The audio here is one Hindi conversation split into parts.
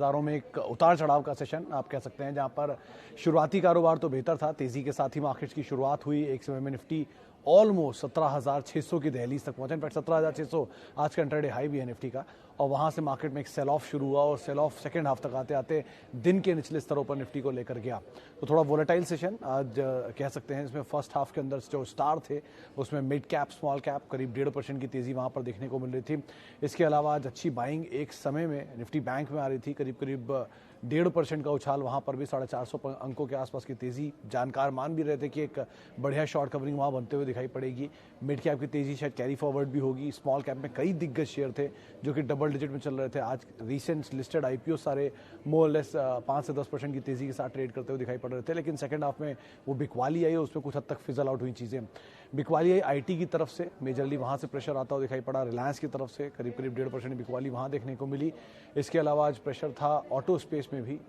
बाजारों में एक उतार चढ़ाव का सेशन आप कह सकते हैं, जहां पर शुरुआती कारोबार तो बेहतर था, तेजी के साथ ही मार्केट्स की शुरुआत हुई। एक समय में निफ्टी ऑलमोस्ट 17,600 की दहलीज तक पहुंचा। इनफैक्ट 17,600 आज का इंट्राडे हाई भी है निफ्टी का, और वहां से मार्केट में एक सेल ऑफ शुरू हुआ और सेल ऑफ सेकंड हाफ तक आते आते दिन के निचले स्तरों पर निफ्टी को लेकर गया। तो थोड़ा वोलेटाइल सेशन आज कह सकते हैं। इसमें फर्स्ट हाफ के अंदर जो स्टार थे उसमें मिड कैप स्मॉल कैप करीब 1.5% की तेजी वहां पर देखने को मिल रही थी। इसके अलावा आज अच्छी बाइंग एक समय में निफ्टी बैंक में आ रही थी, करीब करीब 1.5% का उछाल, वहां पर भी 450 अंकों के आसपास की तेजी। जानकार मान भी रहे थे कि एक बढ़िया शॉर्ट कवरिंग वहां बनते हुए दिखाई पड़ेगी। मिड कैप की तेजी शायद कैरी फॉरवर्ड भी होगी। स्मॉल कैप में कई दिग्गज शेयर थे जो कि डबल डिजिट में चल रहे थे। आज रीसेंट लिस्टेड आईपीओ सारे मोर लेस 5 से 10% की तेजी के साथ ट्रेड करते हुए दिखाई पड़ रहे थे, लेकिन सेकंड हाफ में वो बिकवाली आई, उसमें कुछ हद तक फिजल आउट हुई चीजें। बिकवाली आई आईटी की तरफ से, मेजरली वहां से प्रेशर आता हुआ दिखाई पड़ा। रिलायंस की तरफ से करीब करीब 1.5% बिकवाली वहां देखने को मिली। इसके अलावा आज प्रेशर था ऑटो स्पेस में भी,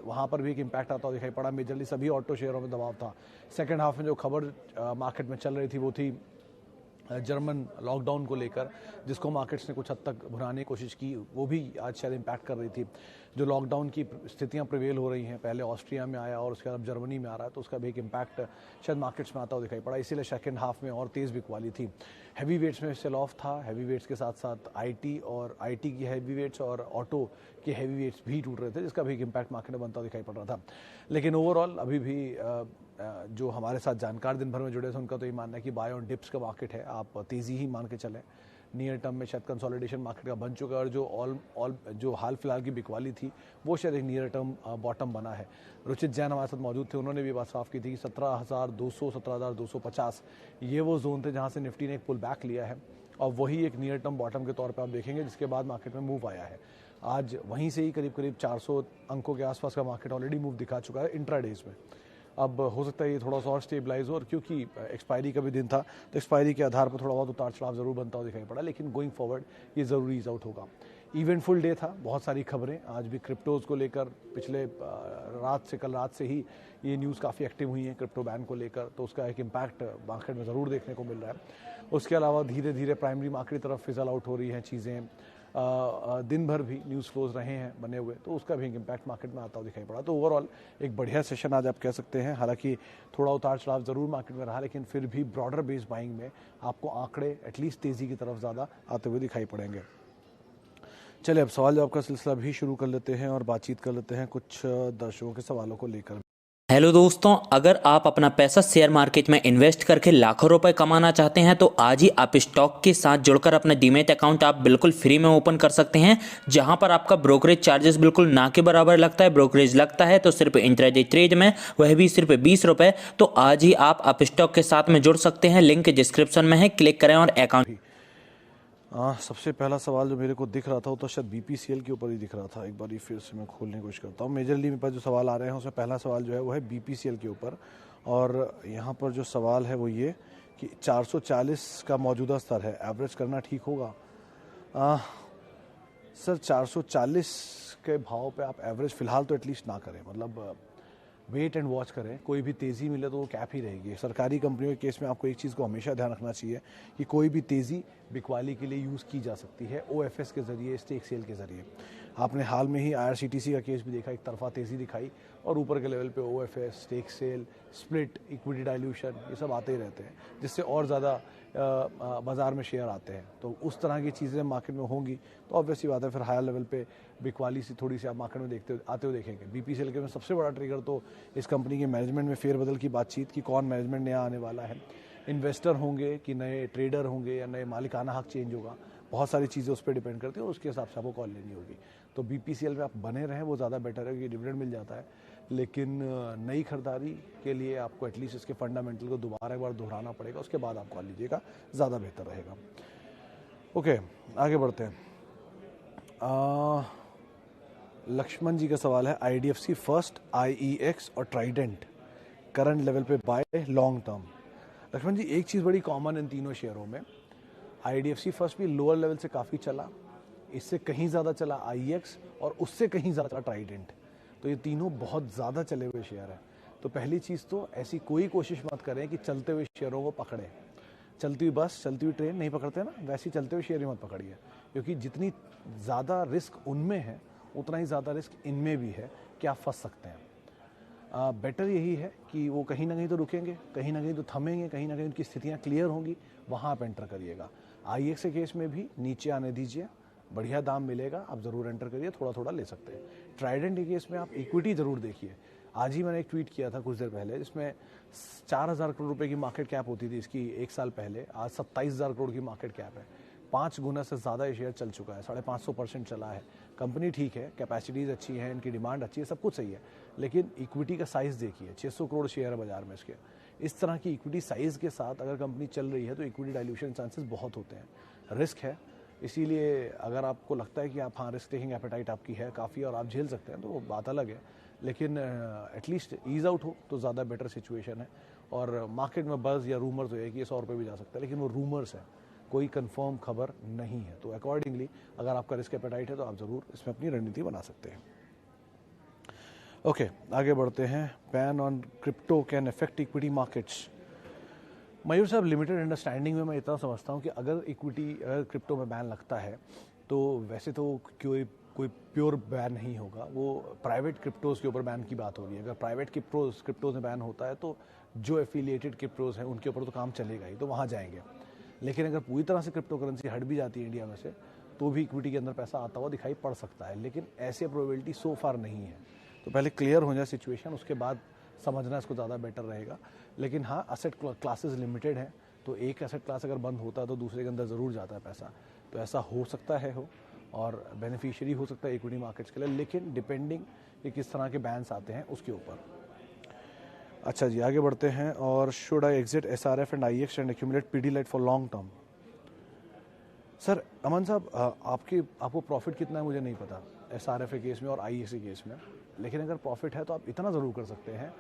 वहां पर भी एक इम्पैक्ट आता हुआ दिखाई पड़ा। मेजरली सभी ऑटो शेयरों में दबाव था। सेकंड हाफ में जो खबर मार्केट में चल रही थी वो थी जर्मन लॉकडाउन को लेकर, जिसको मार्केट्स ने कुछ हद तक भुनाने की कोशिश की, वो भी आज शायद इम्पैक्ट कर रही थी। जो लॉकडाउन की स्थितियां प्रिवेल हो रही हैं, पहले ऑस्ट्रिया में आया और उसके बाद जर्मनी में आ रहा है, तो उसका भी एक इम्पैक्ट शायद मार्केट्स में आता हुआ दिखाई पड़ा। इसीलिए सेकंड हाफ में और तेज़ बिकवाली थी। हैवी वेट्स में सेल ऑफ था। हैवी वेट्स के साथ साथ आईटी की हैवी वेट्स और ऑटो के हैवी वेट्स भी टूट रहे थे, जिसका भी एक इम्पैक्ट मार्केट में बनता हुआ दिखाई पड़ रहा था। लेकिन ओवरऑल अभी भी जो हमारे साथ जानकार दिन भर में जुड़े थे उनका तो ये मानना है कि बाय ऑन डिप्स का मार्केट है, आप तेजी ही मान के चलें। नियर टर्म में शायद कंसोलिडेशन मार्केट का बन चुका है, और जो हाल फिलहाल की बिकवाली थी वो शायद एक नियर टर्म बॉटम बना है। रुचित जैन हमारे साथ मौजूद थे, उन्होंने भी बात साफ की थी कि 17,200 17,250 ये वो जोन थे जहां से निफ्टी ने एक पुल बैक लिया है, और वही एक नियर टर्म बॉटम के तौर पर आप देखेंगे, जिसके बाद मार्केट में मूव आया है। आज वहीं से ही करीब करीब 400 अंकों के आसपास का मार्केट ऑलरेडी मूव दिखा चुका है इंट्राडेज में। अब हो सकता है ये थोड़ा सा और स्टेबलाइज हो, और क्योंकि एक्सपायरी का भी दिन था तो एक्सपायरी के आधार पर थोड़ा बहुत उतार चढ़ाव जरूर बनता हुआ दिखाई पड़ा, लेकिन गोइंग फॉरवर्ड ये जरूर ईज आउट होगा। इवेंटफुल डे था, बहुत सारी खबरें आज भी क्रिप्टोज को लेकर। पिछले कल रात से ही ये न्यूज़ काफ़ी एक्टिव हुई है क्रिप्टो बैन को लेकर, तो उसका एक इम्पैक्ट मार्केट में ज़रूर देखने को मिल रहा है। उसके अलावा धीरे धीरे प्राइमरी मार्केट की तरफ फिजल आउट हो रही हैं चीज़ें। दिन भर भी न्यूज़ फ्लोज रहे हैं बने हुए, तो उसका भी एक इम्पैक्ट मार्केट में आता हुआ दिखाई पड़ा। तो ओवरऑल एक बढ़िया सेशन आज आप कह सकते हैं। हालांकि थोड़ा उतार चढ़ाव जरूर मार्केट में रहा, लेकिन फिर भी ब्रॉडर बेस बाइंग में आपको आंकड़े एटलीस्ट तेजी की तरफ ज़्यादा आते हुए दिखाई पड़ेंगे। चलिए अब सवाल जवाब का सिलसिला भी शुरू कर लेते हैं और बातचीत कर लेते हैं कुछ दर्शकों के सवालों को लेकर। हेलो दोस्तों, अगर आप अपना पैसा शेयर मार्केट में इन्वेस्ट करके लाखों रुपए कमाना चाहते हैं तो आज ही आप स्टॉक के साथ जुड़कर अपना डीमैट अकाउंट आप बिल्कुल फ्री में ओपन कर सकते हैं, जहां पर आपका ब्रोकरेज चार्जेस बिल्कुल ना के बराबर लगता है। ब्रोकरेज लगता है तो सिर्फ इंट्राडे ट्रेड में, वह भी सिर्फ 20 रुपए। तो आज ही आप स्टॉक के साथ में जुड़ सकते हैं, लिंक डिस्क्रिप्शन में है, क्लिक करें और अकाउंट। सबसे पहला सवाल जो मेरे को दिख रहा था वो तो शायद बीपीसीएल के ऊपर ही दिख रहा था। एक बार फिर से मैं खोलने की कोशिश करता हूँ। मेजरली मेरे पास जो सवाल आ रहे हैं उसमें पहला सवाल जो है वो है बीपीसीएल के ऊपर, और यहाँ पर जो सवाल है वो ये कि 440 का मौजूदा स्तर है, एवरेज करना ठीक होगा? सर 440 के भाव पे आप एवरेज फिलहाल तो एटलीस्ट ना करें, मतलब वेट एंड वॉच करें। कोई भी तेज़ी मिले तो वो कैप ही रहेगी। सरकारी कंपनियों के केस में आपको एक चीज़ को हमेशा ध्यान रखना चाहिए कि कोई भी तेज़ी बिकवाली के लिए यूज़ की जा सकती है, ओएफएस के जरिए, स्टेक सेल के जरिए। आपने हाल में ही आईआरसीटीसी का केस भी देखा, एक तरफा तेज़ी दिखाई और ऊपर के लेवल पे OFS, stake sale, split, equity dilution, ये सब आते ही रहते हैं, जिससे और ज़्यादा बाज़ार में शेयर आते हैं। तो उस तरह की चीज़ें मार्केट में होंगी तो ऑब्वियसली बात है फिर हायर लेवल पे बिकवाली सी थोड़ी सी आप मार्केट में आते हुए देखेंगे। बीपीसीएल के में सबसे बड़ा ट्रिगर तो इस कंपनी के मैनेजमेंट में फेरबदल की बातचीत की, कौन मैनेजमेंट नया आने वाला है, इन्वेस्टर होंगे कि नए ट्रेडर होंगे या नए मालिकाना हक चेंज होगा, बहुत सारी चीज़ें उस पर डिपेंड करती है और उसके हिसाब से आपको कॉल लेनी होगी। तो बीपीसीएल में आप बने रहें वो ज़्यादा बेटर है, क्योंकि डिविडेंड मिल जाता है, लेकिन नई खरीदारी के लिए आपको एटलीस्ट इसके फंडामेंटल को दोबारा एक बार दोहराना पड़ेगा, उसके बाद आप कॉल लीजिएगा, ज़्यादा बेहतर रहेगा। ओके, आगे बढ़ते हैं। लक्ष्मण जी का सवाल है, आईडीएफसी फर्स्ट, आईईएक्स और ट्राइडेंट करंट लेवल पे बाय लॉन्ग टर्म। लक्ष्मण जी, एक चीज़ बड़ी कॉमन इन तीनों शेयरों में, आईडीएफसी फर्स्ट भी लोअर लेवल से काफ़ी चला, इससे कहीं ज़्यादा चला आईईएक्स और उससे कहीं ज़्यादा चला ट्राइडेंट। तो ये तीनों बहुत ज़्यादा चले हुए शेयर हैं। तो पहली चीज़ तो ऐसी कोई कोशिश मत करें कि चलते हुए शेयरों को पकड़ें। चलती हुई बस, चलती हुई ट्रेन नहीं पकड़ते ना, वैसे चलते हुए शेयर ही मत पकड़िए, क्योंकि जितनी ज़्यादा रिस्क उनमें है उतना ही ज़्यादा रिस्क इनमें भी है कि आप फंस सकते हैं। बेटर यही है कि वो कहीं ना कहीं तो रुकेंगे, कहीं ना कहीं तो थमेंगे, कहीं ना कहीं उनकी स्थितियाँ क्लियर होंगी, वहाँ आप एंटर करिएगा। IEX के केस में भी नीचे आने दीजिए, बढ़िया दाम मिलेगा, आप ज़रूर एंटर करिए, थोड़ा थोड़ा ले सकते हैं। ट्राइडेंट के केस में आप इक्विटी ज़रूर देखिए। आज ही मैंने एक ट्वीट किया था कुछ देर पहले, जिसमें 4,000 करोड़ रुपए की मार्केट कैप होती थी इसकी एक साल पहले, आज 27,000 करोड़ की मार्केट कैप है। 5 गुना से ज़्यादा ये शेयर चल चुका है, 550% चला है। कंपनी ठीक है, कैपेसिटीज़ अच्छी हैं, इनकी डिमांड अच्छी है, सब कुछ सही है, लेकिन इक्विटी का साइज़ देखिए, 600 करोड़ शेयर है बाजार में इसके। इस तरह की इक्विटी साइज़ के साथ अगर कंपनी चल रही है तो इक्विटी डाइल्यूशन चांसेस बहुत होते हैं, रिस्क है। इसीलिए अगर आपको लगता है कि आप हाँ रिस्क टेकिंग एपेटाइट आपकी है काफ़ी और आप झेल सकते हैं तो वो बात अलग है, लेकिन एटलीस्ट ईज आउट हो तो ज़्यादा बेटर सिचुएशन है। और मार्केट में बज़ या रूमर्स हो है कि ये 100 रुपये भी जा सकता है, लेकिन वो रूमर्स है, कोई कंफर्म खबर नहीं है। तो अकॉर्डिंगली अगर आपका रिस्क एपेटाइट है तो आप ज़रूर इसमें अपनी रणनीति बना सकते हैं। ओके, आगे बढ़ते हैं। Ban on crypto can affect equity markets. Mayur sahab, limited understanding में मैं इतना समझता हूँ कि अगर क्रिप्टो में बैन लगता है तो वैसे तो कोई प्योर बैन नहीं होगा, वो प्राइवेट क्रिप्टोज़ के ऊपर बैन की बात हो रही है। अगर प्राइवेट क्रिप्टोज़ में बैन होता है तो जो एफिलिएटेड क्रिप्टोज़ हैं उनके ऊपर तो काम चलेगा ही, तो वहाँ जाएंगे। लेकिन अगर पूरी तरह से क्रिप्टो करेंसी हट भी जाती है इंडिया में से तो भी इक्विटी के अंदर पैसा आता हुआ दिखाई पड़ सकता है, लेकिन ऐसे प्रोबेबिलिटी सो फार नहीं है। तो पहले क्लियर हो जाए सिचुएशन, उसके बाद समझना इसको ज़्यादा बेटर रहेगा। लेकिन हाँ, एसेट क्लासेस लिमिटेड हैं, तो एक एसेट क्लास अगर बंद होता है तो दूसरे के अंदर ज़रूर जाता है पैसा, तो ऐसा हो सकता है और बेनिफिशियरी हो सकता है इक्विटी मार्केट्स के लिए, लेकिन डिपेंडिंग कि किस तरह के बैन्स आते हैं उसके ऊपर। अच्छा जी, आगे बढ़ते हैं। और should I exit SRF and IEX and accumulate Pidilite for long term? Sir Aman sahab, आपको प्रॉफिट कितना है मुझे नहीं पता SRF के केस में और IEX के केस में, लेकिन अगर प्रॉफिट है तो आप इतना ज़रूर कर सकते हैं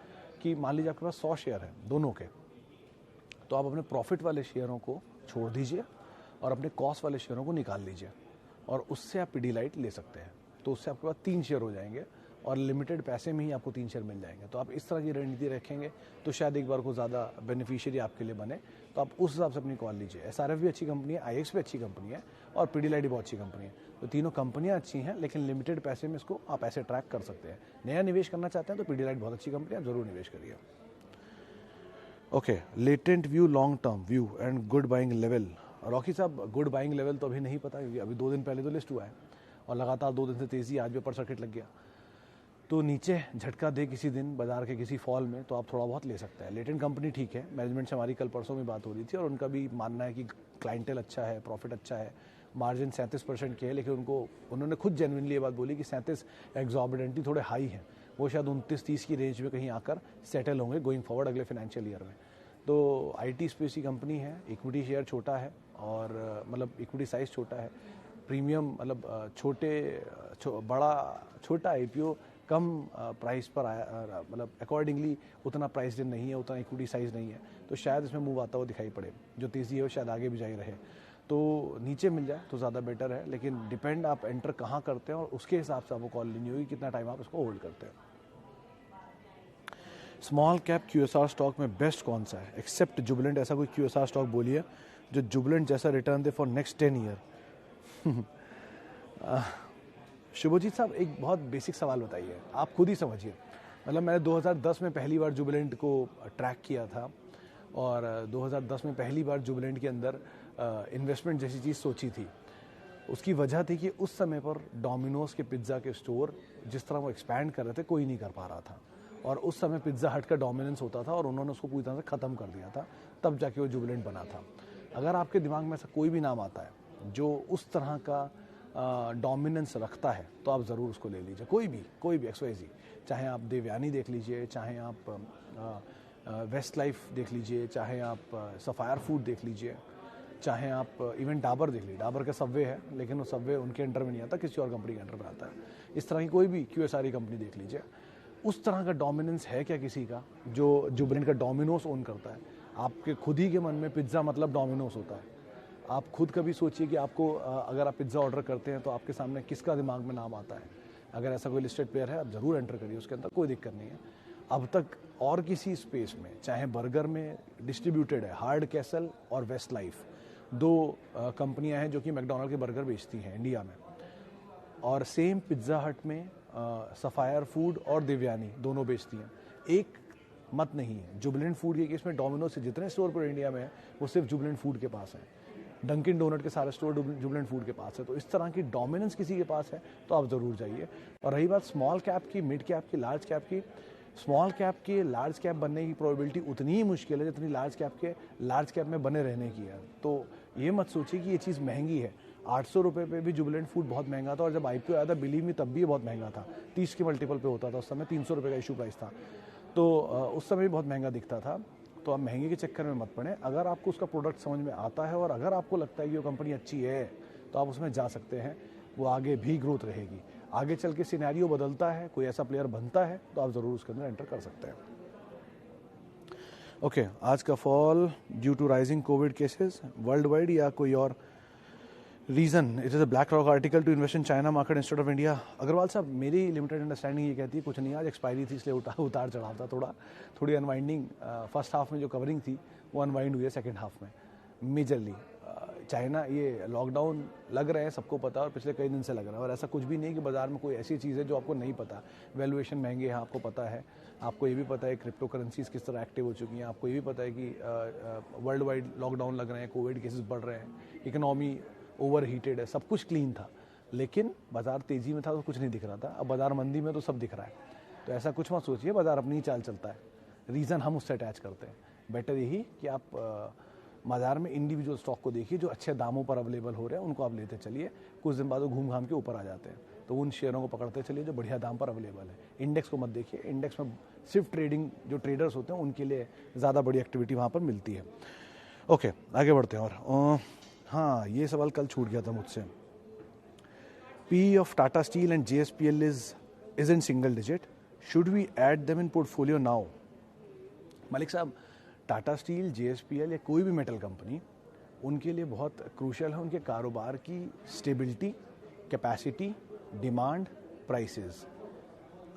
कि मान लीजिए आपके पास 100 शेयर है दोनों के, तो आप अपने प्रॉफिट वाले शेयरों को छोड़ दीजिए और अपने कॉस्ट वाले शेयरों को निकाल लीजिए और उससे आप पीडीलाइट ले सकते हैं। तो उससे आपके पास 3 शेयर हो जाएंगे और लिमिटेड पैसे में ही आपको 3 शेयर मिल जाएंगे। तो आप इस तरह की रणनीति रखेंगे तो शायद एक बार को ज़्यादा बेनिफिशियरी आपके लिए बने, तो आप उस हिसाब से अपनी कॉल लीजिए। SRF भी अच्छी कंपनी है, IEX भी अच्छी कंपनी है और पीडीलाइट भी बहुत अच्छी कंपनी है। तो तीनों कंपनियां अच्छी हैं, लेकिन लिमिटेड पैसे में इसको आप ऐसे ट्रैक कर सकते हैं। नया निवेश करना चाहते हैं तो पीडीलाइट बहुत अच्छी कंपनी है, आप ज़रूर निवेश करिए। Okay, latent view, long term view and good buying level. Rocky साहब, गुड बाइंग लेवल तो अभी नहीं पता, क्योंकि अभी 2 दिन पहले तो लिस्ट हुआ है और लगातार 2 दिन से तेज़ी, आज भी अपर सर्किट लग गया, तो नीचे झटका दे किसी दिन बाजार के किसी फॉल में तो आप थोड़ा बहुत ले सकते हैं। लेटेंट कंपनी ठीक है, मैनेजमेंट से हमारी कल परसों में बात हो रही थी और उनका भी मानना है कि क्लाइंटेल अच्छा है, प्रॉफिट अच्छा है, मार्जिन 37% के है, लेकिन उन्होंने खुद जेन्युइनली ये बात बोली कि 37 एग्जॉर्बिडेंटली थोड़े हाई हैं, वो शायद 29-30 की रेंज में कहीं आकर सेटल होंगे गोइंग फॉरवर्ड अगले फाइनेंशियल ईयर में। तो IT स्पेस की कंपनी है, इक्विटी शेयर छोटा है और मतलब इक्विटी साइज छोटा है, प्रीमियम मतलब छोटा IPO कम प्राइस पर आया, मतलब अकॉर्डिंगली उतना प्राइस दिन नहीं है, उतना इक्विटी साइज नहीं है, तो शायद इसमें मूव आता हुआ दिखाई पड़े। जो तेज़ी है वो शायद आगे भी जारी रहे, तो नीचे मिल जाए तो ज़्यादा बेटर है, लेकिन डिपेंड आप एंटर कहाँ करते हैं और उसके हिसाब से आपको कॉल लेनी होगी, कितना टाइम आप इसको होल्ड करते हैं। स्मॉल कैप QSR स्टॉक में बेस्ट कौन सा है एक्सेप्ट जुबिलेंट? ऐसा कोई QSR स्टॉक बोलिए जो जुबिलेंट जैसा रिटर्न दे फॉर नेक्स्ट 10 ईयर। शुभजीत साहब, एक बहुत बेसिक सवाल बताइए, आप खुद ही समझिए। मतलब मैंने 2010 में पहली बार जुबिलेंट को ट्रैक किया था और 2010 में पहली बार जुबिलेंट के अंदर इन्वेस्टमेंट जैसी चीज़ सोची थी। उसकी वजह थी कि उस समय पर डोमिनोज के पिज़्ज़ा के स्टोर जिस तरह वो एक्सपैंड कर रहे थे कोई नहीं कर पा रहा था, और उस समय पिज़्ज़ा हट का डोमिनेंस होता था और उन्होंने उसको पूरी तरह से ख़त्म कर दिया था, तब जाके वो जुबिलेंट बना था। अगर आपके दिमाग में ऐसा कोई भी नाम आता है जो उस तरह का डोमिनेंस रखता है तो आप ज़रूर उसको ले लीजिए, कोई भी XYZ, चाहे आप देवयानी देख लीजिए, चाहे आप वेस्ट लाइफ देख लीजिए, चाहे आप सफ़ायर फूड देख लीजिए, चाहे आप इवन डाबर देख लीजिए। डाबर का सबवे है, लेकिन वो सबवे उनके अंडर में नहीं आता, किसी और कंपनी के अंडर में आता है। इस तरह की कोई भी QSR कंपनी देख लीजिए, उस तरह का डोमिनेंस है क्या किसी का जो जुबिलेंट का डोमिनोस ओन करता है? आपके खुद ही के मन में पिज़्ज़ा मतलब डोमिनोस होता है। आप खुद कभी सोचिए कि आपको अगर आप पिज़्ज़ा ऑर्डर करते हैं तो आपके सामने किसका दिमाग में नाम आता है? अगर ऐसा कोई लिस्टेड पेयर है आप ज़रूर एंटर करिए, उसके अंदर कोई दिक्कत नहीं है। अब तक और किसी स्पेस में, चाहे बर्गर में डिस्ट्रीब्यूटेड है, हार्ड कैसल और वेस्ट लाइफ, 2 कंपनियां हैं जो कि मैकडोनल्ड के बर्गर बेचती हैं इंडिया में, और सेम पिज्ज़ा हट में सफायर फूड और देवयानी दोनों बेचती हैं। एक मत नहीं है जुबिलेंट फूड के केस में डोमिनोज से जितने स्टोर पर इंडिया में है वो सिर्फ जुबिलेंट फूड के पास है। डंकिन डोनट के सारे स्टोर जुबिलेंट फूड के पास है। तो इस तरह की डोमिनेंस किसी के पास है तो आप ज़रूर जाइए। और रही बात स्मॉल कैप की, मिड कैप की, लार्ज कैप की, स्मॉल कैप के लार्ज कैप बनने की प्रोबेबिलिटी उतनी ही मुश्किल है जितनी लार्ज कैप के लार्ज कैप में बने रहने की है। तो ये मत सोचिए कि ये चीज़ महंगी है। 800 रुपये पे भी जुबिलेंट फूड बहुत महंगा था और जब IPO आया था बिलीव मी तब भी ये बहुत महंगा था। 30 के मल्टीपल पे होता था उस समय, 300 रुपये का इशू प्राइस था। तो उस समय भी बहुत महंगा दिखता था। तो आप महंगे के चक्कर में मत पड़ें। अगर आपको उसका प्रोडक्ट समझ में आता है और अगर आपको लगता है कि वो कंपनी अच्छी है तो आप उसमें जा सकते हैं। वो आगे भी ग्रोथ रहेगी। आगे चल के सिनेरियो बदलता है, कोई ऐसा प्लेयर बनता है तो आप ज़रूर उसके अंदर एंटर कर सकते हैं। ओके, आज का fall due to rising Covid cases worldwide या कोई और reason? It is a BlackRock article to invest in China market instead of India. Agarwal साहब, मेरी लिमिटेड अंडरस्टैंडिंग ये कहती है कुछ नहीं, आज एक्सपायरी थी इसलिए उतार चढ़ाव था थोड़ी अनवाइंडिंग। फर्स्ट हाफ में जो कवरिंग थी वो अनवाइंड हुई है सेकेंड हाफ में मेजरली। चाइना ये लॉकडाउन लग रहे हैं सबको पता और पिछले कई दिन से लग रहा है और ऐसा कुछ भी नहीं कि बाजार में कोई ऐसी चीज़ है जो आपको नहीं पता। वैल्यूएशन महंगे हैं आपको पता है। आपको ये भी पता है क्रिप्टो करेंसीज किस तरह एक्टिव हो चुकी हैं। आपको ये भी पता है कि वर्ल्ड वाइड लॉकडाउन लग रहे हैं, कोविड केसेस बढ़ रहे हैं, इकोनॉमी ओवर हीटेड है, सब कुछ क्लीन था। लेकिन बाजार तेज़ी में था तो कुछ नहीं दिख रहा था। अब बाजार मंदी में तो सब दिख रहा है। तो ऐसा कुछ मत सोचिए, बाजार अपनी ही चाल चलता है। रीज़न हम उससे अटैच करते हैं। बेटर यही कि आप बाजार में इंडिविजुअल स्टॉक को देखिए जो अच्छे दामों पर अवेलेबल हो रहे हैं, उनको आप लेते चलिए। कुछ दिन बाद वो घूम घाम के ऊपर आ जाते हैं तो उन शेयरों को पकड़ते चलिए जो बढ़िया दाम पर अवेलेबल है। इंडेक्स को मत देखिए। इंडेक्स में सिर्फ ट्रेडिंग जो ट्रेडर्स होते हैं उनके लिए ज़्यादा बड़ी एक्टिविटी वहाँ पर मिलती है। ओके, आगे बढ़ते हैं। और हाँ, ये सवाल कल छूट गया था मुझसे। P of Tata Steel and JSPL is in single digit. Should we add them in portfolio now? Malik साहब, टाटा स्टील, JSPL या कोई भी मेटल कंपनी उनके लिए बहुत क्रूशियल है उनके कारोबार की स्टेबिलिटी, कैपेसिटी, डिमांड, प्राइसेस।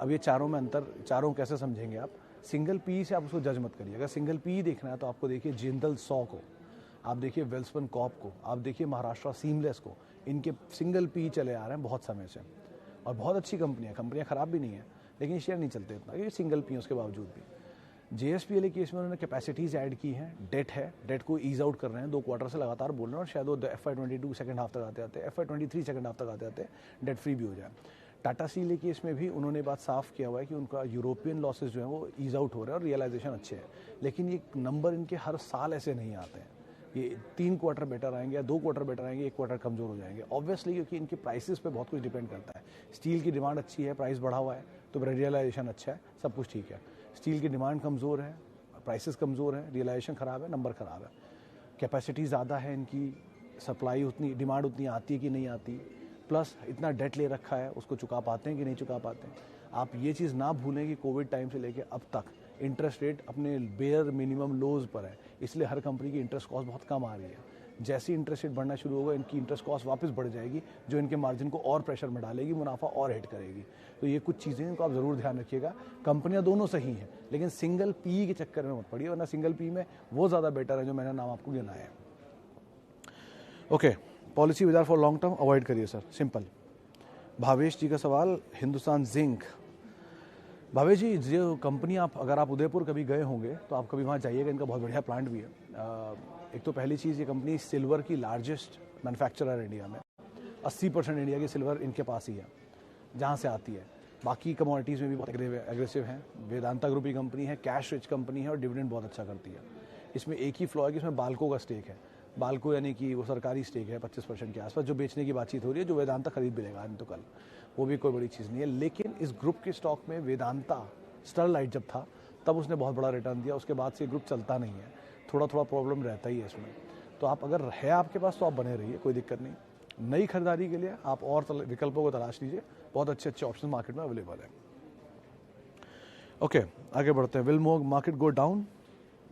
अब ये चारों में अंतर, चारों कैसे समझेंगे आप? सिंगल पी से आप उसको जज मत करिए। अगर सिंगल पी देखना है तो आपको देखिए जिंदल 100 को, आप देखिए वेल्सपन कॉप को, आप देखिए महाराष्ट्र सीमलेस को। इनके सिंगल पी चले आ रहे हैं बहुत समय से और बहुत अच्छी कंपनियां खराब भी नहीं है, लेकिन शेयर नहीं चलते इतना, ये सिंगल पी उसके बावजूद भी। JSPL केस में उन्होंने कैपेसिटीज़ ऐड की हैं, डेट है, डेट को ईज आउट कर रहे हैं, 2 क्वार्टर से लगातार बोल रहे हैं और शायद वो FY22 सेकंड हाफ तक आते FY23 सेकंड हाफ तक आते डेट फ्री भी हो जाए। टाटा स्टील केस में भी उन्होंने बात साफ किया हुआ है कि उनका यूरोपियन लॉसेज जो है वो ईज आउट हो रहे हैं और रियलाइजेशन अच्छे हैं। लेकिन ये नंबर इनके हर साल ऐसे नहीं आते हैं। ये 3 क्वार्टर बेटर आएंगे या 2 क्वार्टर बेटर आएंगे, 1 क्वार्टर कमजोर हो जाएंगे ऑब्वियसली, क्योंकि इनके प्राइसेस पे बहुत कुछ डिपेंड करता है। स्टील की डिमांड अच्छी है, प्राइस बढ़ा हुआ है तो रियलाइजेशन अच्छा है, सब कुछ ठीक है। स्टील की डिमांड कमज़ोर है, प्राइसेस कमज़ोर है, रियलाइजेशन ख़राब है, नंबर ख़राब है। कैपेसिटी ज़्यादा है इनकी, सप्लाई उतनी, डिमांड उतनी आती है कि नहीं आती, प्लस इतना डेट ले रखा है, उसको चुका पाते हैं कि नहीं चुका पाते हैं। आप ये चीज़ ना भूलें कि कोविड टाइम से लेके अब तक इंटरेस्ट रेट अपने बेयर मिनिमम लोज पर है, इसलिए हर कंपनी की इंटरेस्ट कॉस्ट बहुत कम आ रही है। जैसे इंटरेस्ट रेट बढ़ना शुरू होगा इनकी इंटरेस्ट कॉस्ट वापस बढ़ जाएगी, जो इनके मार्जिन को और प्रेशर में डालेगी, मुनाफा और हिट करेगी। तो ये कुछ चीज़ें इनको आप ज़रूर ध्यान रखिएगा। कंपनियां दोनों सही हैं, लेकिन सिंगल पी के चक्कर में मत पड़िए, वरना सिंगल पी में वो ज़्यादा बेटर है जो मैंने नाम आपको गिनाया है। ओके, पॉलिसी बाजार फॉर लॉन्ग टर्म अवॉइड करिए सर, सिंपल। भावेश जी का सवाल, हिंदुस्तान जिंक। भावेश जी, जो कंपनी अगर आप उदयपुर कभी गए होंगे तो आप कभी वहाँ जाइएगा, इनका बहुत बढ़िया प्लांट भी है। एक तो पहली चीज़, ये कंपनी सिल्वर की लार्जेस्ट मैन्युफैक्चरर इंडिया में, 80% इंडिया की सिल्वर इनके पास ही है जहाँ से आती है। बाकी कमोडिटीज़ में भी बहुत एग्रेसिव हैं। वेदांता ग्रुप की कंपनी है, कैश रिच कंपनी है और डिविडेंड बहुत अच्छा करती है। इसमें एक ही फ्लॉ है कि इसमें बाल्को का स्टेक है। बाल्को यानी कि वो सरकारी स्टेक है 25% के आसपास, जो बेचने की बातचीत हो रही है, जो वेदांता खरीद भी लेगा आज तो कल, वो भी कोई बड़ी चीज़ नहीं है। लेकिन इस ग्रुप के स्टॉक में वेदांता स्टरलाइट जब था तब उसने बहुत बड़ा रिटर्न दिया, उसके बाद से ग्रुप चलता नहीं है, थोड़ा प्रॉब्लम रहता ही है इसमें। तो आप अगर है आपके पास तो आप बने रहिए, कोई दिक्कत नहीं। नई खरीदारी के लिए आप और विकल्पों को तलाश लीजिए, बहुत अच्छे ऑप्शन मार्केट में अवेलेबल है। ओके, आगे बढ़ते हैं। Will market go down,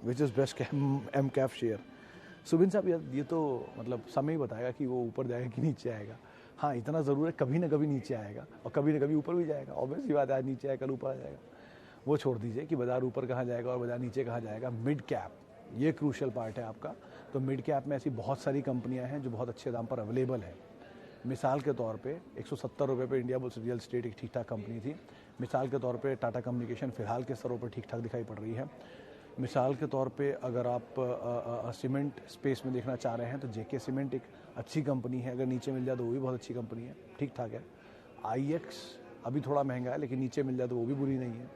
which is best M कैफ शेयर? सुबिन साहब, ये तो मतलब समय ही बताएगा कि वो ऊपर जाएगा कि नीचे आएगा। हाँ, इतना ज़रूर है कभी ना कभी नीचे आएगा और कभी ना कभी ऊपर भी जाएगा। ऑब्वियस ही बात है, आज नीचे आएगा कल ऊपर आ जाएगा। वो छोड़ दीजिए कि बाजार ऊपर कहाँ जाएगा और बाजार नीचे कहाँ जाएगा। मिड कैप ये क्रूशियल पार्ट है आपका। तो मिड कैप में ऐसी बहुत सारी कंपनियां हैं जो बहुत अच्छे दाम पर अवेलेबल है। मिसाल के तौर पे 170 रुपये पे इंडिया बुल्स रियल एस्टेट एक ठीक ठाक कंपनी थी। मिसाल के तौर पे टाटा कम्युनिकेशन फिलहाल के स्तरों पर ठीक ठाक दिखाई पड़ रही है। मिसाल के तौर पे अगर आप सीमेंट स्पेस में देखना चाह रहे हैं तो जेके सीमेंट एक अच्छी कंपनी है, अगर नीचे मिल जाए तो वो भी बहुत अच्छी कंपनी है, ठीक ठाक है। IEX अभी थोड़ा महंगा है लेकिन नीचे मिल जाए तो वो भी बुरी नहीं है।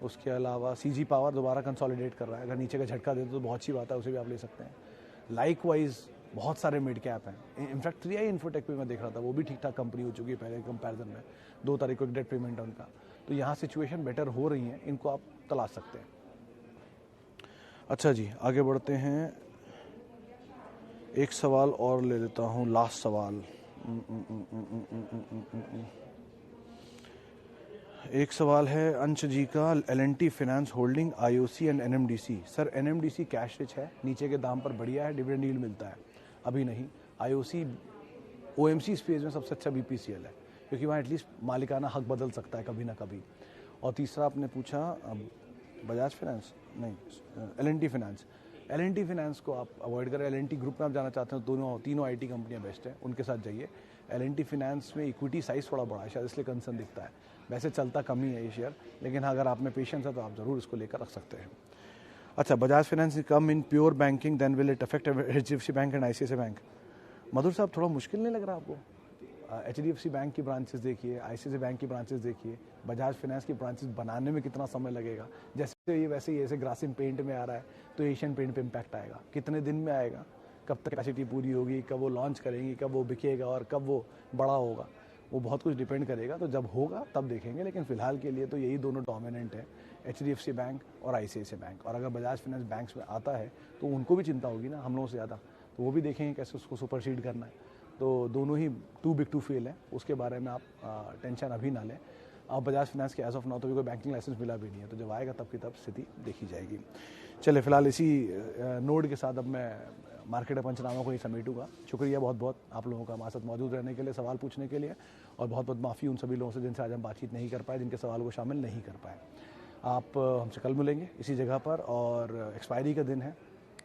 उसके अलावा CG पावर दोबारा कंसोलिडेट कर रहा है, अगर नीचे का झटका दे तो बहुत अच्छी बात है, उसे भी आप ले सकते हैं। लाइकवाइज बहुत सारे मिड कैप हैं, इनफैक्ट 3i इन्फोटेक पे मैं देख रहा था, वो भी ठीक ठाक कंपनी हो चुकी है पहले कंपैरिजन में। 2 तारीख को एक डेट पेमेंट है उनका, तो यहाँ सिचुएशन बेटर हो रही है, इनको आप तलाश सकते हैं। अच्छा जी, आगे बढ़ते हैं। एक सवाल और ले लेता हूँ, लास्ट सवाल। एक सवाल है अंश जी का, L&T finance holding, IOC and NMDC। Sir NMDC cash rich है, नीचे के दाम पर बढ़िया है, डिविडेंड यील्ड मिलता है, अभी नहीं। IOC OMC स्पेस में सबसे अच्छा BPCL है, क्योंकि वहाँ एटलीस्ट मालिकाना हक बदल सकता है कभी ना कभी। और तीसरा आपने पूछा बजाज फाइनेंस नहीं, L&T फाइनेंस। L&T फाइनेंस को आप अवॉइड करें। L&T ग्रुप में आप जाना चाहते हैं तो तीनों IT कंपनियां बेस्ट हैं, उनके साथ जाइए। L&T फाइनेंस में इक्विटी साइज़ थोड़ा बड़ा है, शायद इसलिए कंसर्न दिखता है, वैसे चलता कम ही है ये शेयर, लेकिन अगर आप में पेशेंस है तो आप ज़रूर इसको लेकर रख सकते हैं। अच्छा, Bajaj finance come in pure banking then will it affect HDFC bank and ICICI bank. Madhur sahab, थोड़ा मुश्किल नहीं लग रहा आपको? HDFC बैंक की ब्रांचेस देखिए, ICICI बैंक की ब्रांचेस देखिए, बजाज फाइनेंस की ब्रांचेस बनाने में कितना समय लगेगा। जैसे ये वैसे ही, जैसे ग्रासिम पेंट में आ रहा है तो एशियन पेंट पे इम्पैक्ट आएगा, कितने दिन में आएगा, कब तक कैपेसिटी पूरी होगी, कब वो लॉन्च करेंगी, कब वो बिकेगा और कब वो बड़ा होगा, वो बहुत कुछ डिपेंड करेगा। तो जब होगा तब देखेंगे, लेकिन फिलहाल के लिए तो यही दोनों डोमिनेंट है, HDFC बैंक और ICICI बैंक। और अगर बजाज फाइनेंस बैंक्स में आता है तो उनको भी चिंता होगी ना हम लोगों से ज़्यादा, तो वो भी देखेंगे कैसे उसको सुपरसीड करना है। तो दोनों ही टू बिग टू फेल है, उसके बारे में आप टेंशन अभी ना लें। अब बजाज फाइनेंस के एज ऑफ नाउ तो भी कोई बैंकिंग लाइसेंस मिला भी नहीं है, तो जब आएगा तब की तब स्थिति देखी जाएगी। चलिए, फिलहाल इसी नोट के साथ अब मैं मार्केट पंचनामा को ही समेटूंगा। शुक्रिया बहुत बहुत आप लोगों का हमारे साथ मौजूद रहने के लिए, सवाल पूछने के लिए, और बहुत बहुत माफ़ी उन सभी लोगों से जिनसे आज हम बातचीत नहीं कर पाए, जिनके सवाल को शामिल नहीं कर पाए। आप हमसे कल मिलेंगे इसी जगह पर, और एक्सपायरी का दिन है,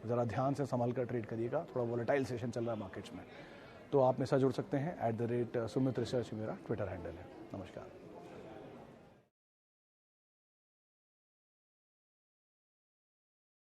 ज़रा ध्यान से संभाल कर ट्रेड करिएगा, थोड़ा वोलेटाइल सेशन चल रहा है मार्केट्स में। तो आप मेरे साथ जुड़ सकते हैं, @Sumit Research मेरा ट्विटर हैंडल है। नमस्कार।